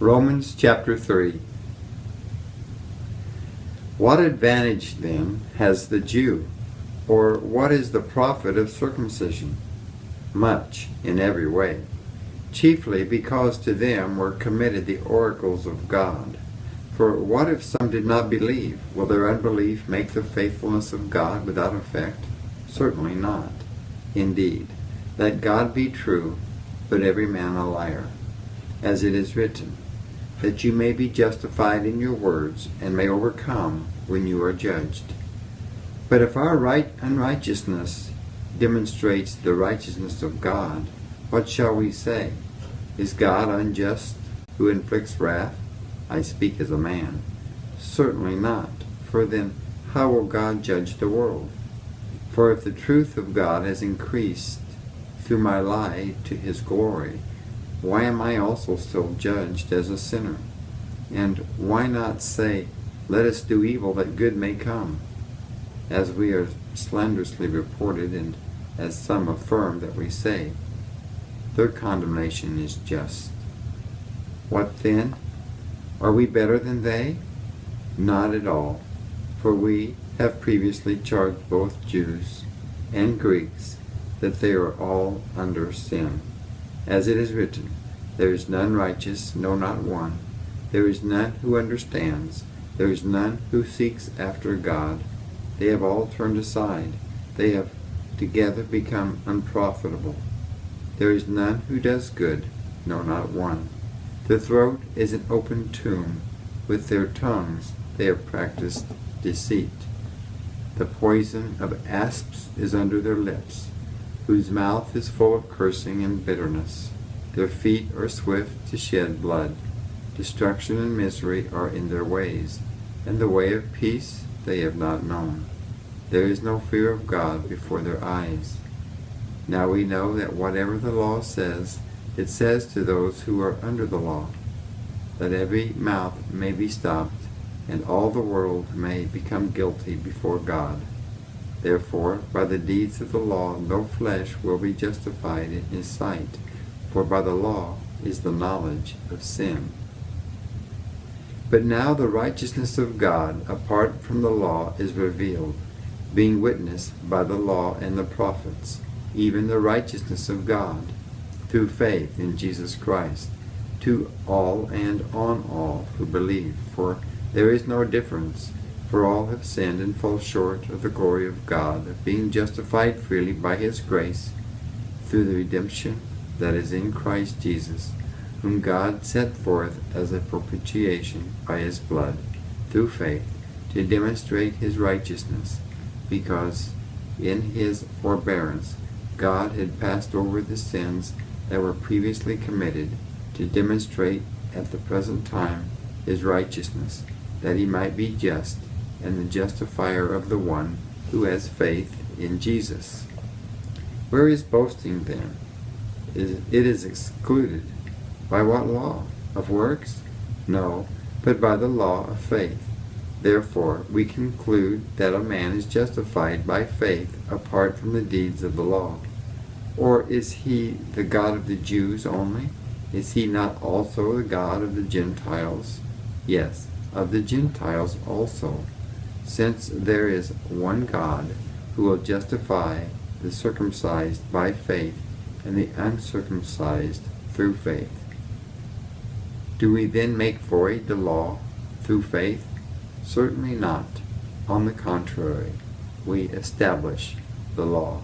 Romans chapter 3. What advantage then has the Jew? Or what is the profit of circumcision? Much, in every way. Chiefly because to them were committed the oracles of God. For what if some did not believe? Will their unbelief make the faithfulness of God without effect? Certainly not. Indeed, let God be true, but every man a liar. As it is written, that you may be justified in your words, and may overcome when you are judged. But if our unrighteousness demonstrates the righteousness of God, what shall we say? Is God unjust who inflicts wrath? I speak as a man. Certainly not. For then, how will God judge the world? For if the truth of God has increased through my lie to his glory, why am I also still judged as a sinner? And why not say, let us do evil that good may come? As we are slanderously reported, and as some affirm that we say, their condemnation is just. What then? Are we better than they? Not at all, for we have previously charged both Jews and Greeks that they are all under sin. As it is written, there is none righteous, no, not one. There is none who understands. There is none who seeks after God. They have all turned aside. They have together become unprofitable. There is none who does good, no, not one. The throat is an open tomb. With their tongues they have practiced deceit. The poison of asps is under their lips, whose mouth is full of cursing and bitterness. Their feet are swift to shed blood. Destruction and misery are in their ways, and the way of peace they have not known. There is no fear of God before their eyes. Now we know that whatever the law says, it says to those who are under the law, that every mouth may be stopped, and all the world may become guilty before God. Therefore, by the deeds of the law, no flesh will be justified in his sight, for by the law is the knowledge of sin. But now the righteousness of God, apart from the law, is revealed, being witnessed by the law and the prophets, even the righteousness of God, through faith in Jesus Christ, to all and on all who believe. For there is no difference, for all have sinned and fall short of the glory of God, being justified freely by his grace, through the redemption that is in Christ Jesus, whom God set forth as a propitiation by his blood, through faith, to demonstrate his righteousness, because in his forbearance God had passed over the sins that were previously committed, to demonstrate at the present time his righteousness, that he might be just, and the justifier of the one who has faith in Jesus. Where is boasting then? It is excluded. By what law? Of works? No, but by the law of faith. Therefore, we conclude that a man is justified by faith apart from the deeds of the law. Or is he the God of the Jews only? Is he not also the God of the Gentiles? Yes, of the Gentiles also, since there is one God who will justify the circumcised by faith and the uncircumcised through faith. Do we then make void the law through faith? Certainly not. On the contrary, we establish the law.